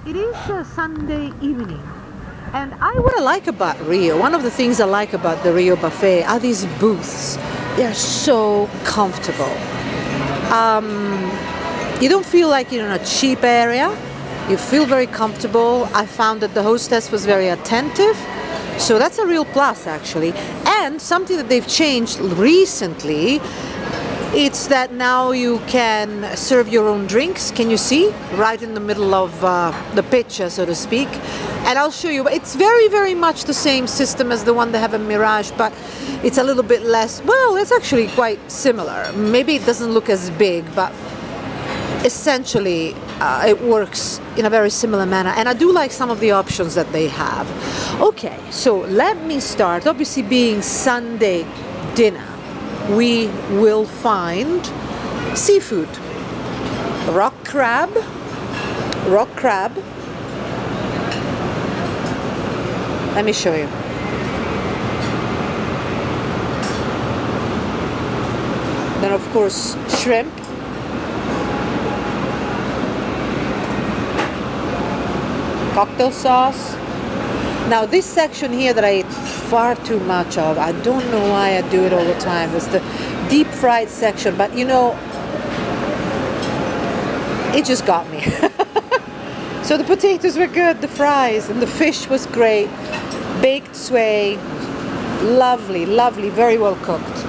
it is a Sunday evening, and what I like about Rio, one of the things I like about the Rio Buffet are these booths. They're so comfortable. You don't feel like you're in a cheap area. You feel very comfortable. I found that the hostess was very attentive, so that's a real plus actually. And something that they've changed recently, it's that now you can serve your own drinks. Can you see? Right in the middle of the picture, so to speak. And I'll show you. It's very, very much the same system as the one they have in Mirage, but it's a little bit less. Well, it's actually quite similar. Maybe it doesn't look as big, but essentially it works in a very similar manner. And I do like some of the options that they have. Okay, so let me start. Obviously, being Sunday dinner, we will find seafood. Rock crab. Let me show you. Then of course shrimp. Cocktail sauce. Now this section here that I ate far too much of, I don't know why I do it all the time, it's the deep fried section, but you know, it just got me. So the potatoes were good, the fries, and the fish was great. Baked sway, lovely, lovely, very well cooked.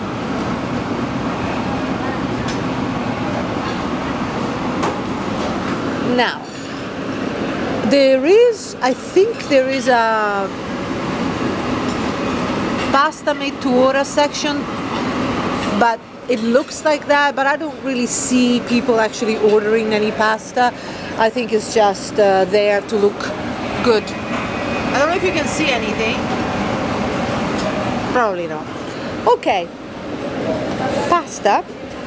Now, I think there is a pasta made to order section, but it looks like that, but I don't really see people actually ordering any pasta. I think it's just there to look good. I don't know if you can see anything. Probably not. Okay, pasta.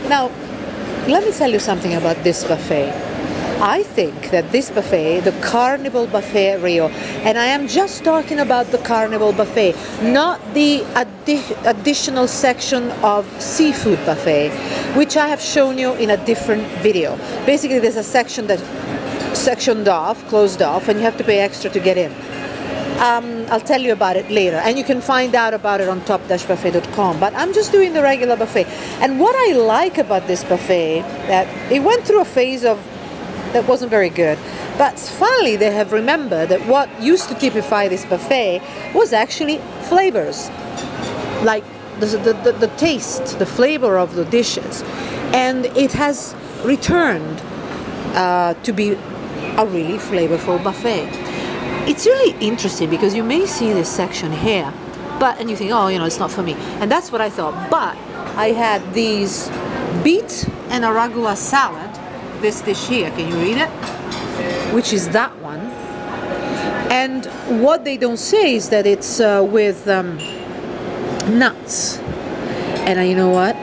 Now, let me tell you something about this buffet. I think that this buffet, the Carnival Buffet at Rio, and I am just talking about the Carnival Buffet, not the additional section of seafood buffet, which I have shown you in a different video. Basically, there's a section that's sectioned off, closed off, and you have to pay extra to get in. I'll tell you about it later, and you can find out about it on top-buffet.com, but I'm just doing the regular buffet. And what I like about this buffet, that it went through a phase of that wasn't very good, but finally they have remembered that what used to typify this buffet was actually flavors, like the taste, the flavor of the dishes, and it has returned to be a really flavorful buffet. It's really interesting because you may see this section here, and you think, oh, you know, it's not for me, and that's what I thought. But I had these beet and arugula salad. This dish here, can you read it? Which is that one. And what they don't say is that it's with nuts. And you know what?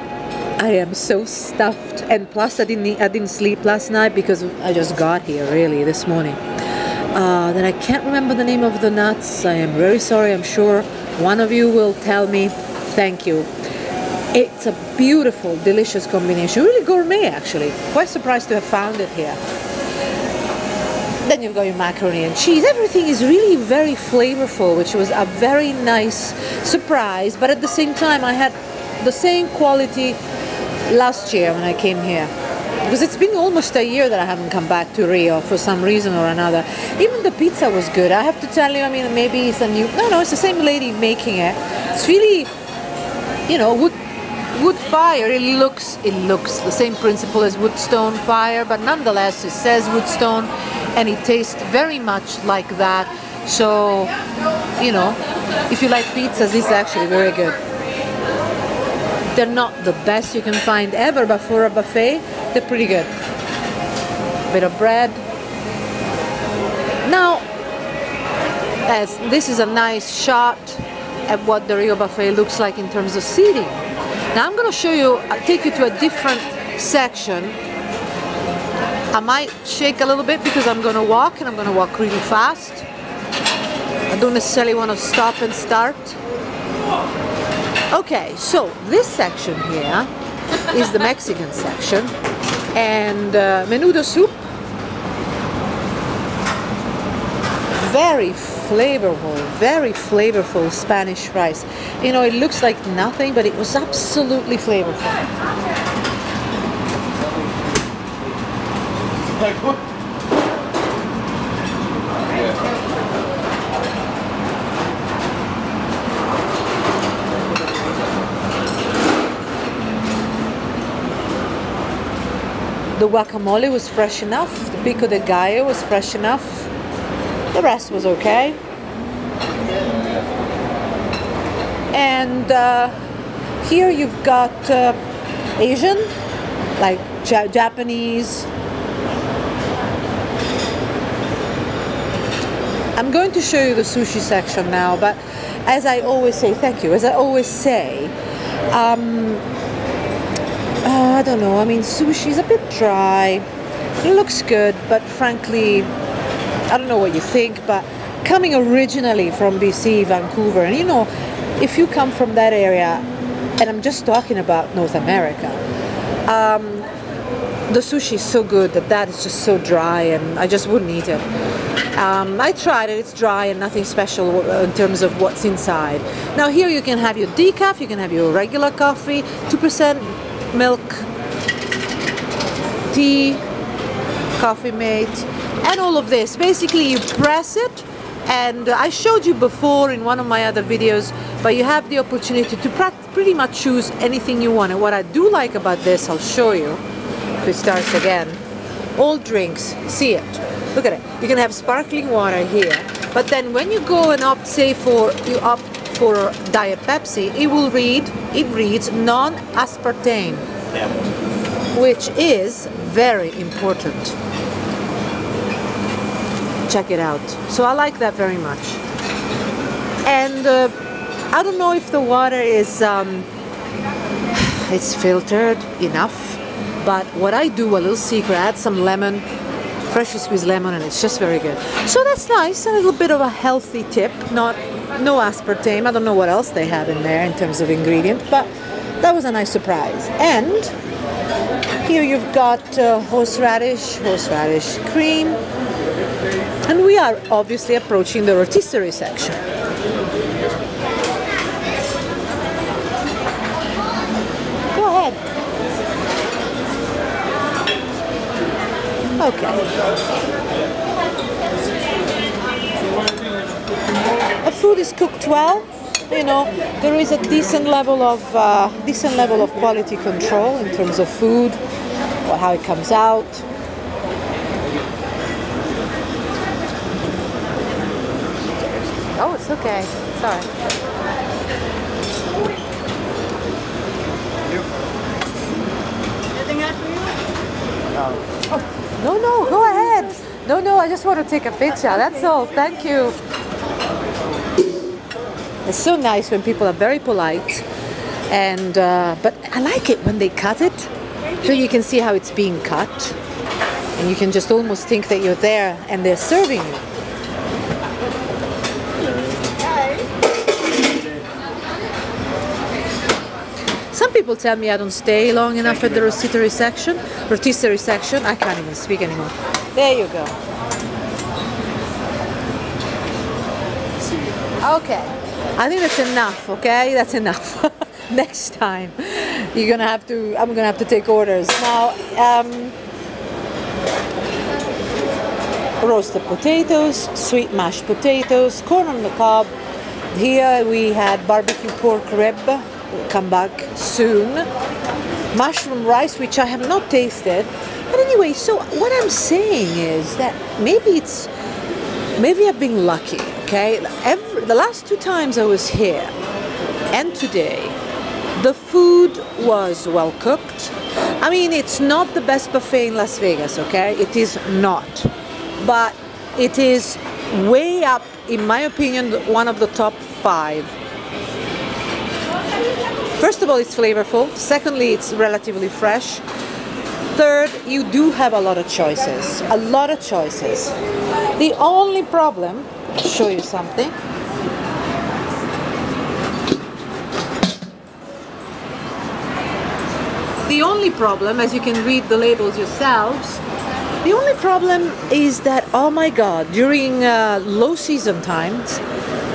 I am so stuffed. And plus, I didn't sleep last night because I just got here really this morning. Then I can't remember the name of the nuts. I am very sorry. I'm sure one of you will tell me. Thank you. It's a beautiful, delicious combination. Really gourmet, actually. Quite surprised to have found it here. Then you've got your macaroni and cheese. Everything is really very flavorful, which was a very nice surprise. But at the same time, I had the same quality last year when I came here. Because it's been almost a year that I haven't come back to Rio for some reason or another. Even the pizza was good. I have to tell you, I mean, maybe it's a new... No, it's the same lady making it. It's really, you know, wood fire. It looks the same principle as wood stone fire, but nonetheless it says wood stone and it tastes very much like that. So, you know, if you like pizzas, it's actually very good. They're not the best you can find ever, but for a buffet they're pretty good. Bit of bread. Now, as this is a nice shot at what the Rio Buffet looks like in terms of seating. Now I'm going to show you, take you to a different section. I might shake a little bit because I'm going to walk, and I'm going to walk really fast. I don't necessarily want to stop and start. Okay, so this section here is the Mexican section, and menudo soup, very flavorful Spanish rice. You know, it looks like nothing, but it was absolutely flavorful. The guacamole was fresh enough, the pico de gallo was fresh enough, the rest was okay. And here you've got Asian, like Japanese. I'm going to show you the sushi section now, but as I always say, thank you, as I always say, I don't know, I mean, sushi is a bit dry. It looks good, but frankly, I don't know what you think, but coming originally from BC, Vancouver, and you know, if you come from that area, and I'm just talking about North America, the sushi is so good that is just so dry, and I just wouldn't eat it. I tried it, it's dry and nothing special in terms of what's inside. Now here you can have your decaf, you can have your regular coffee, 2% milk, tea, coffee mate, and all of this. Basically you press it, and I showed you before in one of my other videos, but you have the opportunity to pretty much choose anything you want. And what I do like about this, I'll show you if it starts again. All drinks, see it, look at it. You can have sparkling water here, but then when you go and opt, say for Diet Pepsi, it reads non-aspartame, which is very important. Check it out. So I like that very much. And I don't know if the water is it's filtered enough, but what I do, a little secret, I add some lemon, freshly squeezed lemon, and it's just very good. So that's nice, a little bit of a healthy tip, no aspartame. I don't know what else they have in there in terms of ingredient, but that was a nice surprise. And here you've got horseradish cream, and we are obviously approaching the rotisserie section. Go ahead. Okay. The food is cooked well. You know, there is a decent level of quality control in terms of food, or how it comes out. Oh, it's okay. Sorry. Anything else for you? No, go ahead. No, I just want to take a picture. That's all. Thank you. It's so nice when people are very polite, and but I like it when they cut it, so you can see how it's being cut, and you can just almost think that you're there and they're serving you. Some people tell me I don't stay long enough at the rotisserie section. I can't even speak anymore. There you go. Okay, I think that's enough. Okay, that's enough. Next time, I'm gonna have to take orders now. Roasted potatoes, sweet mashed potatoes, corn on the cob. Here we had barbecue pork rib. We'll come back soon. Mushroom rice, which I have not tasted. But anyway, so what I'm saying is that maybe I've been lucky, okay? The last 2 times I was here and today, the food was well cooked. I mean, it's not the best buffet in Las Vegas, okay? It is not. But it is way up, in my opinion, one of the top 5. First of all, it's flavorful. Secondly, it's relatively fresh. Third, you do have a lot of choices. A lot of choices. The only problem, I'll show you something. The only problem, as you can read the labels yourselves, The only problem is that, oh my god, during low season times,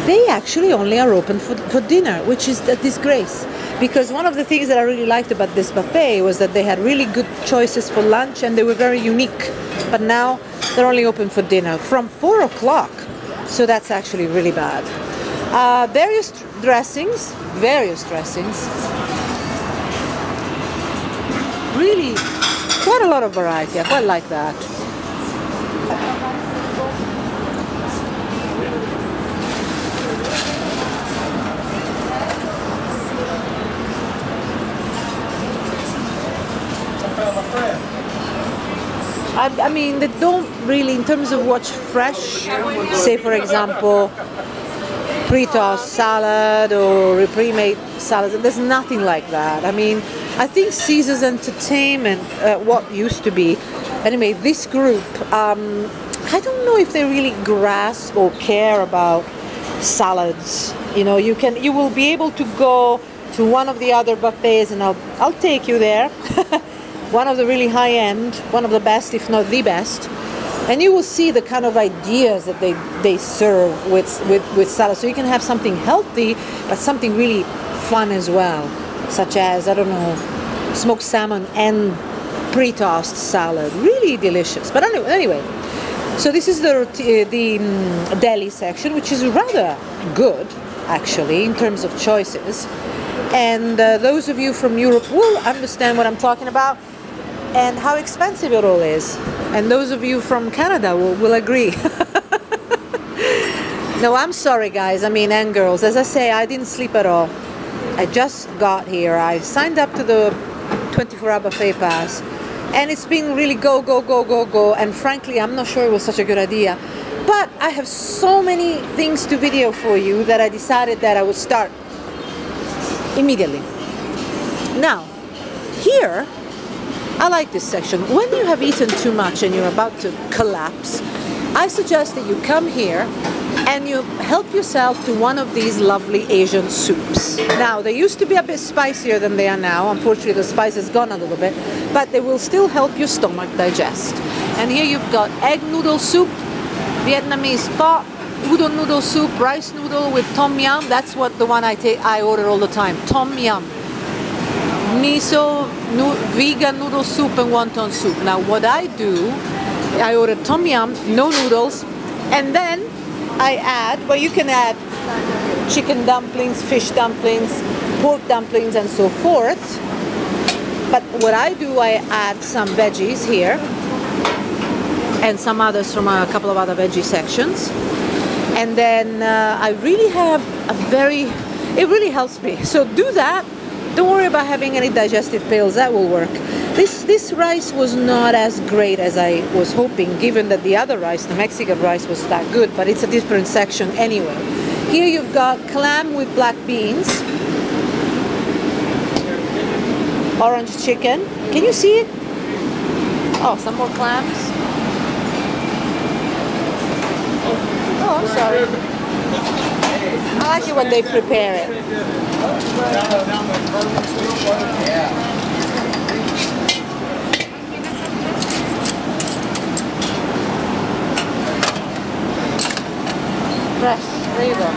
they actually only are open for dinner, which is a disgrace. Because one of the things that I really liked about this buffet was that they had really good choices for lunch and they were very unique. But now they're only open for dinner from 4 o'clock. So that's actually really bad. Various dressings. Really, quite a lot of variety. I quite like that. I mean, they don't really, in terms of what's fresh, say for example, pre-tossed salad or pre-made salad, there's nothing like that. I mean, I think Caesar's Entertainment, what used to be, anyway, this group, I don't know if they really grasp or care about salads. You know, you will be able to go to one of the other buffets, and I'll take you there. One of the really high-end, one of the best, if not the best, and you will see the kind of ideas that they serve with salad. So you can have something healthy, but something really fun as well, such as, I don't know, smoked salmon and pre-tossed salad. Really delicious. But anyway, so this is the deli section, which is rather good, actually, in terms of choices. And those of you from Europe will understand what I'm talking about and how expensive it all is. And those of you from Canada will agree. No, I'm sorry guys, I mean, and girls, as I say, I didn't sleep at all. I just got here. I signed up to the 24-hour buffet pass, and it's been really go, go, go, go, go, and frankly, I'm not sure it was such a good idea. But I have so many things to video for you that I decided that I would start immediately. Now, here, I like this section. When you have eaten too much and you're about to collapse, I suggest that you come here and you help yourself to one of these lovely Asian soups. Now, they used to be a bit spicier than they are now. Unfortunately, the spice has gone a little bit, but they will still help your stomach digest. And here you've got egg noodle soup, Vietnamese pot, udon noodle soup, rice noodle with tom yum. That's what the one I order all the time, tom yum. Miso, vegan noodle soup and wonton soup. Now what I do, I order tom yum, no noodles, and then I add, well, you can add chicken dumplings, fish dumplings, pork dumplings, and so forth. But what I do, I add some veggies here and some others from a couple of other veggie sections. And then I really have it really helps me. So do that. Don't worry about having any digestive pills, that will work. This rice was not as great as I was hoping, given that the other rice, the Mexican rice, was that good, but it's a different section anyway. Here you've got clam with black beans, orange chicken. Can you see it? Oh, some more clams. Oh, I'm sorry. I like it when they prepare it. Fresh, there you go.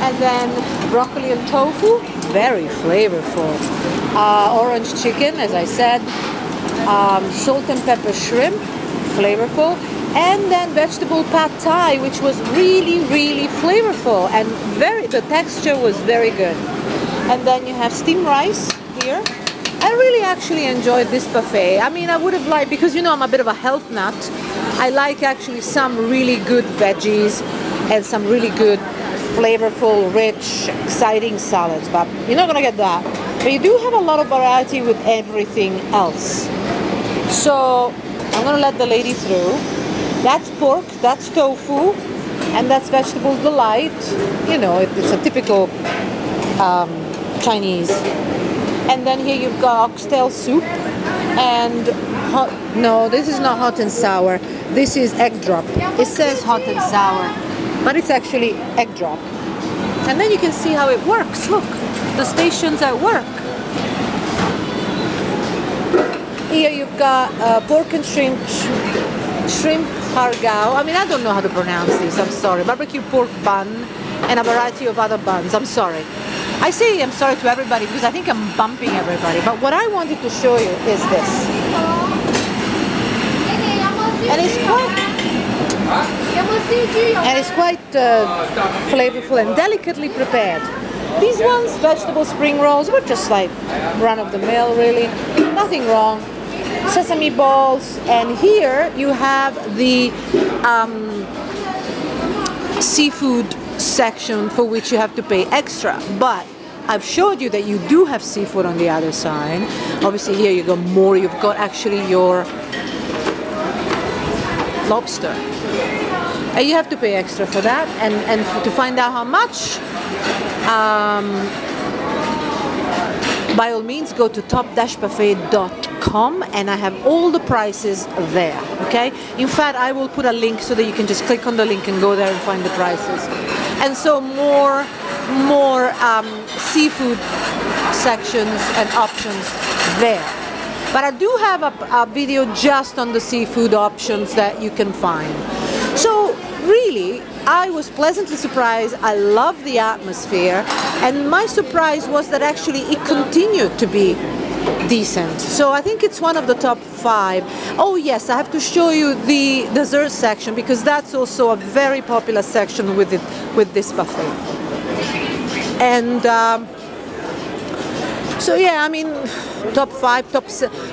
And then broccoli and tofu, very flavorful. Orange chicken, as I said. Salt and pepper shrimp, flavorful. And then vegetable pad thai, which was really, really flavorful, and the texture was very good. And then you have steamed rice here. I really actually enjoyed this buffet. I mean, I would have liked, because you know I'm a bit of a health nut, I like actually some really good veggies and some really good, flavorful, rich, exciting salads, but you're not gonna get that. But you do have a lot of variety with everything else. So I'm gonna let the lady through. That's pork, that's tofu, and that's vegetable delight. You know, it's a typical Chinese. And then here you've got oxtail soup and hot, no, this is not hot and sour. This is egg drop. It says hot and sour, but it's actually egg drop. And then you can see how it works. Look, the station's at work. Here you've got pork and shrimp hargao. I mean, I don't know how to pronounce this, I'm sorry. Barbecue pork bun and a variety of other buns. I'm sorry. I say I'm sorry to everybody because I think I'm bumping everybody. But what I wanted to show you is this. And it's quite flavorful and delicately prepared. These ones, vegetable spring rolls, were just like run-of-the-mill, really. Nothing wrong. Sesame balls, and here you have the seafood section for which you have to pay extra. But I've showed you that you do have seafood on the other side. Obviously here you got more. You've got actually your lobster. And you have to pay extra for that, and to find out how much, by all means go to top-buffet.com, and I have all the prices there, okay? In fact, I will put a link so that you can just click on the link and go there and find the prices. And so more seafood sections and options there. But I do have a video just on the seafood options that you can find. So really, I was pleasantly surprised. I love the atmosphere, and my surprise was that actually it continued to be decent. So I think it's one of the top 5. Oh yes, I have to show you the dessert section because that's also a very popular section with this buffet. And so yeah, I mean, top 5,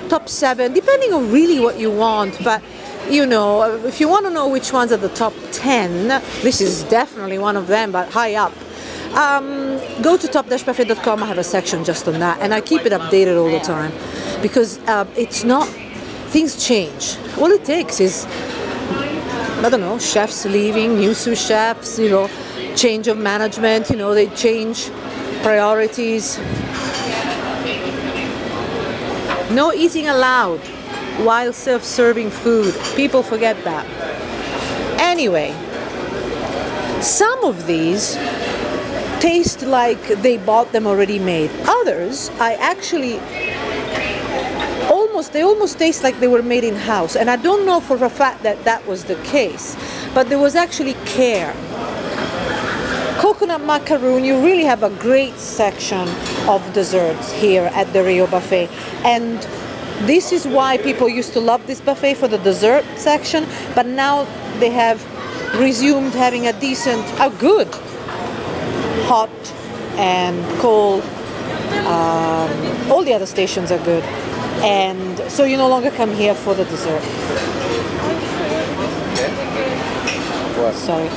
top 7, depending on really what you want. But you know, if you want to know which ones are the top 10, this is definitely one of them, but high up. Go to top-buffet.com. I have a section just on that, and I keep it updated all the time because it's not, things change. All it takes is, I don't know, chefs leaving, new sous chefs, you know, change of management, you know, they change priorities. No eating allowed while self-serving food. People forget that. Anyway, some of these taste like they bought them already made. Others, they almost taste like they were made in-house. And I don't know for a fact that that was the case, but there was actually care. Coconut macaroon, you really have a great section of desserts here at the Rio Buffet. And this is why people used to love this buffet for the dessert section, but now they have resumed having a good hot and cold. All the other stations are good, and so you no longer come here for the dessert. Sorry.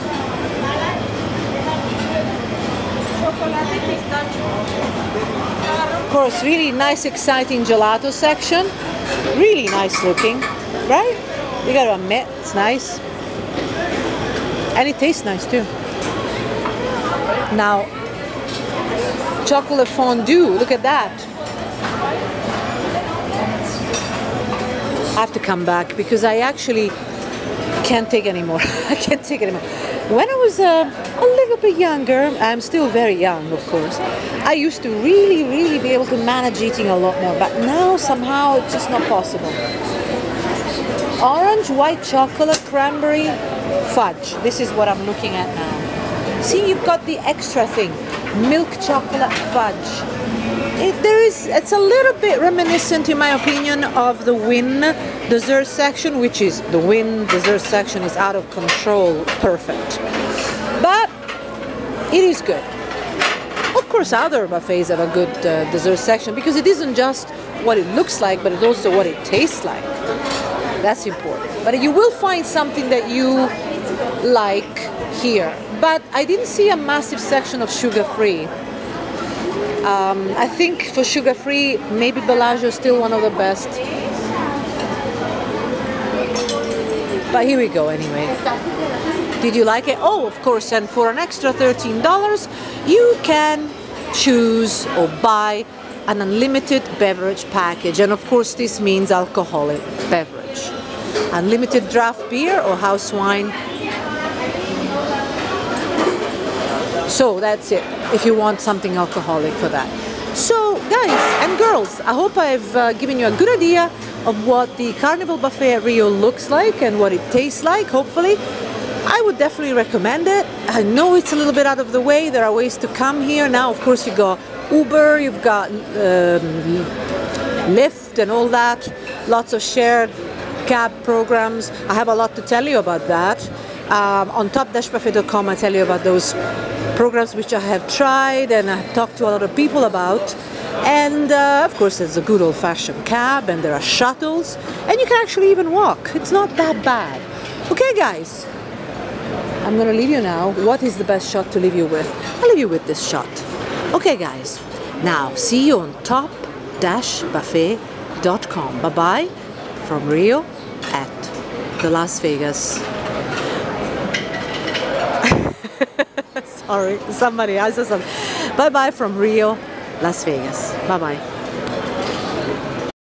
Of course, really nice, exciting gelato section. Really nice looking, right? You gotta admit, it's nice. And it tastes nice too. Now, chocolate fondue, look at that. I have to come back because I actually can't take anymore. I can't take it anymore. When I was a little bit younger, I'm still very young, of course, I used to really be able to manage eating a lot more, but now somehow it's just not possible. Orange, white chocolate, cranberry, fudge. This is what I'm looking at now. See, you've got the extra thing, milk chocolate fudge. It's a little bit reminiscent, in my opinion, of the Win dessert section, which is, the Win dessert section is out of control, perfect. But it is good. Of course, other buffets have a good dessert section because it isn't just what it looks like, but it's also what it tastes like. That's important. But you will find something that you like here. But I didn't see a massive section of sugar-free. I think for sugar-free, maybe Bellagio is still one of the best. But here we go anyway. Did you like it? Oh, of course, and for an extra $13, you can choose or buy an unlimited beverage package. And of course, this means alcoholic beverage. Unlimited draft beer or house wine. So that's it, if you want something alcoholic for that. So guys and girls, I hope I've given you a good idea of what the Carnival Buffet at Rio looks like and what it tastes like, hopefully, I would definitely recommend it. I know it's a little bit out of the way. There are ways to come here. Now, of course, you've got Uber, you've got Lyft and all that. Lots of shared cab programs. I have a lot to tell you about that. On top-buffet.com I tell you about those programs which I have tried and I've talked to a lot of people about. And of course there's a good old-fashioned cab and there are shuttles and you can actually even walk. It's not that bad. Okay guys, I'm gonna leave you now. What is the best shot to leave you with? I'll leave you with this shot. Okay guys, now see you on top-buffet.com. Bye-bye from Rio at the Las Vegas. Sorry, somebody else said something. Bye-bye from Rio, Las Vegas. Bye-bye.